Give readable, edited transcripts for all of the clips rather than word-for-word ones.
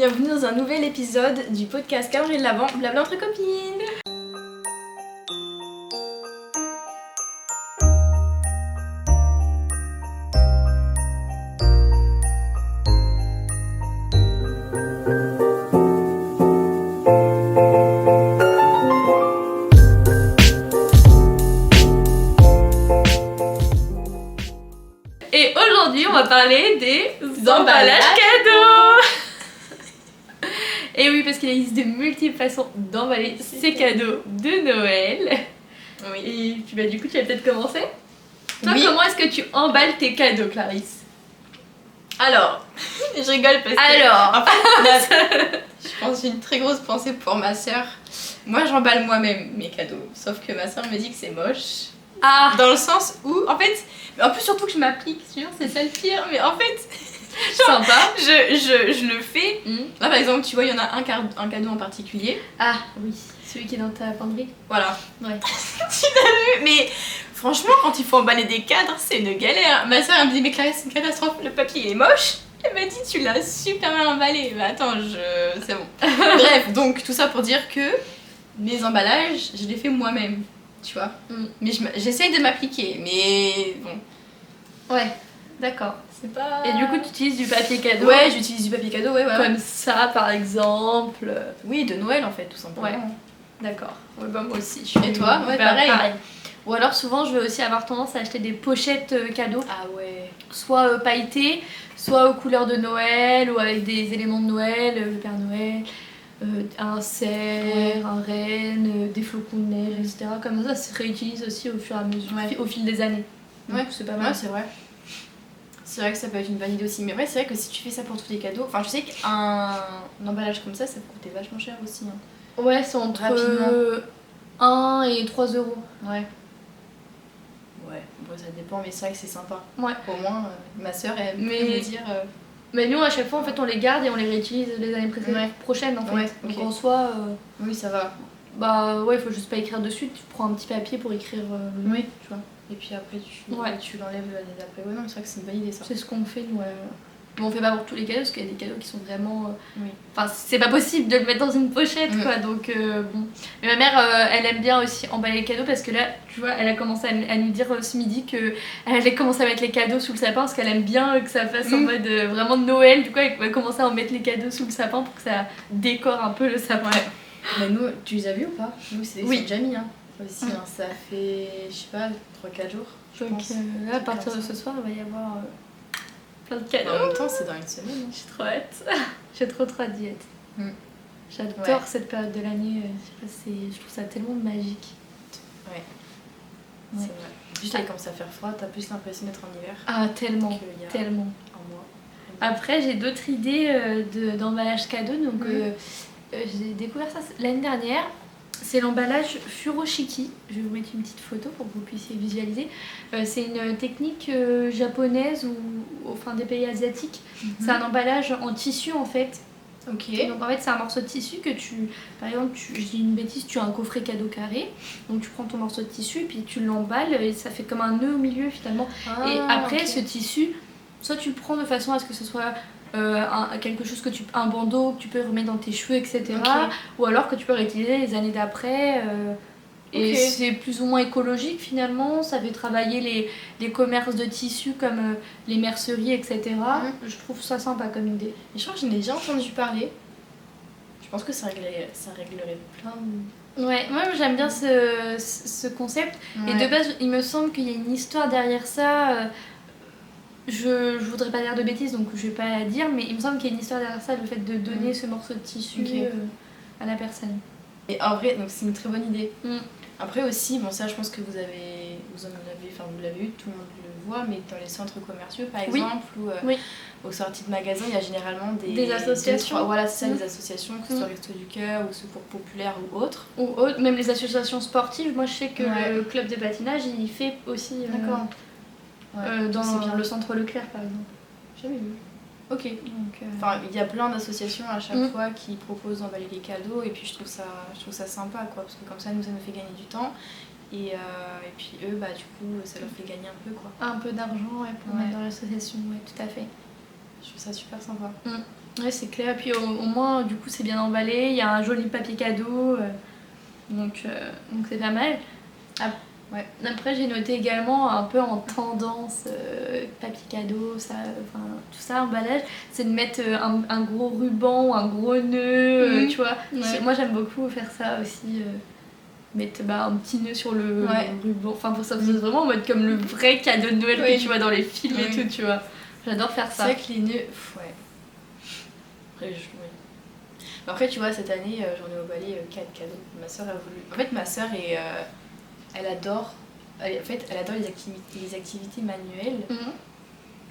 bienvenue dans un nouvel épisode du podcast Calendrier de l'Avent, blabla entre copines. Et aujourd'hui, on va parler des emballages cadeaux. Et oui, parce qu'il existe de multiples façons d'emballer ces cadeaux de Noël. Oui. Et puis bah, du coup, tu vas peut-être commencer. Toi, Oui. comment est-ce que tu emballes tes cadeaux, Clarisse? Alors, je rigole parce que... Alors, En fait, je pense que j'ai une très grosse pensée pour ma soeur. Moi, j'emballe moi-même mes cadeaux. Sauf que ma soeur me dit que c'est moche. ah, Dans le sens où, en fait... En plus, surtout que je m'applique, c'est ça le pire. Mais en fait, sympa. je le fais. Hmm. Là, par exemple, tu vois, il y en a un cadeau en particulier. Ah oui, celui qui est dans ta penderie. Voilà. Ouais. Mais franchement, quand il faut emballer des cadres, c'est une galère. Ma soeur elle me dit, mais Clarisse, c'est une catastrophe, le papier est moche. Elle m'a dit, tu l'as super mal emballé. Mais attends, c'est bon. Bref, donc tout ça pour dire que mes emballages, je les fais moi-même, tu vois. Mais j'essaye de m'appliquer, mais bon. Ouais, d'accord. C'est pas... Et du coup, tu utilises du papier cadeau. Ouais, j'utilise du papier cadeau, ouais, voilà. Comme ça, par exemple. Oui, de Noël en fait, tout simplement. Ouais. D'accord. Ouais, bah moi aussi. Et toi? Ouais, pareil. Ou alors souvent, je vais aussi avoir tendance à acheter des pochettes cadeaux. Ah ouais. Soit pailletées, soit aux couleurs de Noël ou avec des éléments de Noël, le Père Noël, un cerf, un renne, des flocons de neige, etc. Comme ça se réutilise aussi au fur et à mesure, au fil des années. Donc, Ouais, c'est pas mal. Ouais, c'est vrai. C'est vrai que ça peut être une bonne idée aussi. Mais ouais, c'est vrai que si tu fais ça pour tous les cadeaux, enfin, je sais qu'un emballage comme ça peut coûter vachement cher aussi. Hein. Ouais, c'est entre Rapidement. 1 et 3 euros. Ouais. Ouais, bon, ça dépend, mais c'est vrai que c'est sympa. Ouais. Au moins, ma soeur, elle peut Mais- me dire. Mais nous, à chaque fois, en fait, on les garde et on les réutilise les années Ouais. prochaines, en fait. Ouais, Donc ok. en soi, Oui, ça va. bah ouais, il faut juste pas écrire dessus. Tu prends un petit papier pour écrire le nom, Oui. tu vois. Et puis après, Ouais. tu l'enlèves l'année d'après. Ouais, non, mais c'est vrai que c'est une bonne idée ça. C'est ce qu'on fait, nous. Mais on fait pas pour tous les cadeaux parce qu'il y a des cadeaux qui sont vraiment. Oui. Enfin, c'est pas possible de le mettre dans une pochette, Mm. quoi. Donc bon. Mais ma mère, elle aime bien aussi emballer les cadeaux parce que là, tu vois, elle a commencé à nous dire ce midi qu'elle allait commencer à mettre les cadeaux sous le sapin parce qu'elle aime bien que ça fasse en mode vraiment de Noël. Du coup, elle va commencer à en mettre les cadeaux sous le sapin pour que ça décore un peu le sapin. Ouais. Mais nous, tu les as vus ou pas? Nous, c'est Oui. sont déjà mis, hein. Aussi, hein. Ça fait, je sais pas, 3-4 jours. Je Donc pense. là, à partir de ce soir, il va y avoir plein de En cadeaux. même temps, c'est dans une semaine. Hein. J'ai trop hâte. J'ai trop d'y être. Mm. J'adore Ouais. cette période de l'année. Je sais pas, je trouve ça tellement magique. Ouais. Ouais. C'est vrai. Juste là, il commence à faire froid, t'as plus l'impression d'être en hiver Ah, tellement, qu'il y a tellement. un mois. Après, j'ai d'autres idées d'emballage cadeau. Donc, j'ai découvert ça l'année dernière. C'est l'emballage Furoshiki. Je vais vous mettre une petite photo pour que vous puissiez visualiser. C'est une technique japonaise ou enfin des pays asiatiques. C'est un emballage en tissu en fait. Ok. Donc en fait c'est un morceau de tissu que par exemple, je dis une bêtise, tu as un coffret cadeau carré. Donc tu prends ton morceau de tissu et puis tu l'emballes et ça fait comme un nœud au milieu finalement. Et après ce tissu, soit tu le prends de façon à ce que ce soit quelque chose un bandeau que tu peux remettre dans tes cheveux, etc. Ok. Ou alors que tu peux réutiliser les années d'après. Et Ok. c'est plus ou moins écologique finalement. Ça fait travailler les commerces de tissus comme les merceries, etc. Je trouve ça sympa comme idée. Et je crois que j'en ai déjà entendu parler. Je pense que ça réglerait plein de... Ouais, moi j'aime bien ce concept. Et de base, il me semble qu'il y a une histoire derrière ça. Je voudrais pas dire de bêtises, donc je vais pas la dire, mais il me semble qu'il y a une histoire derrière ça, le fait de donner ce morceau de tissu à la personne. Et en vrai, donc c'est une très bonne idée. Mm. Après aussi, bon ça je pense que vous l'avez eu, tout le monde le voit, mais dans les centres commerciaux par Oui. exemple, ou Oui. aux sorties de magasins, il y a généralement Des associations. Voilà, c'est ça, des associations, que ce soit Resto du Cœur ou Secours Populaire ou autre. Ou autre, même les associations sportives. Moi je sais que Ouais. le club de patinage il fait aussi D'accord. Ouais, dans c'est bien. le centre Leclerc par exemple. Jamais vu. Ok. Donc, Enfin, il y a plein d'associations à chaque fois qui proposent d'emballer des cadeaux et puis je trouve ça sympa quoi, parce que comme ça nous fait gagner du temps et puis eux bah du coup ça leur fait gagner un peu quoi. un peu d'argent pour Ouais. mettre dans l'association, ouais, tout à fait. Je trouve ça super sympa. Ouais, c'est clair. Et puis au moins, du coup, c'est bien emballé. Il y a un joli papier cadeau. Donc c'est pas mal. Ouais. Après, j'ai noté également un peu en tendance papier cadeau, ça, tout ça, emballage, c'est de mettre un gros ruban ou un gros nœud, tu vois. Ouais. Moi, j'aime beaucoup faire ça aussi. Mettre un petit nœud sur le ruban. Enfin, pour ça, c'est vraiment en mode comme le vrai cadeau de Noël que tu vois dans les films et tout, tu vois. J'adore faire ça. C'est vrai que les nœuds. Ouais. Après, tu vois, cette année, j'en ai emballé 4 cadeaux. Ma soeur a voulu. En fait, ma soeur elle adore. Elle adore les activités manuelles.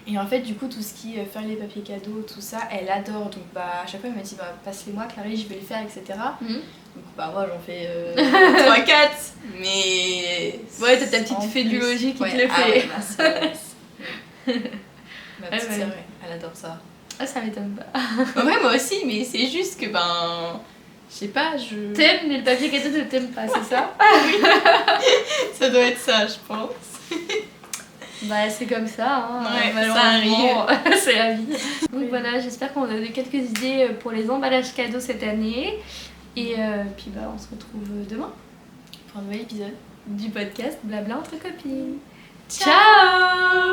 Et en fait, du coup, tout ce qui est faire les papiers cadeaux, tout ça, elle adore. Donc, à chaque fois, elle m'a dit passe-les-moi, Clarisse, je vais les faire, etc. Donc, moi, j'en fais 3-4. Mais. Ouais, t'as ta petite fée du logis qui te le fait. Ah ouais, ma soeur, ma petite soeur, elle adore ça. Ah, ça m'étonne pas. Ouais, moi aussi, mais c'est juste que, je sais pas, T'aimes, mais le papier cadeau ne t'aime pas, c'est ça? Oui. Ça doit être ça, je pense. C'est comme ça, hein. Ouais, malheureusement, c'est la vie. Donc voilà, j'espère qu'on a donné quelques idées pour les emballages cadeaux cette année. Et puis on se retrouve demain pour un nouvel épisode du podcast Blabla entre copines. Ciao.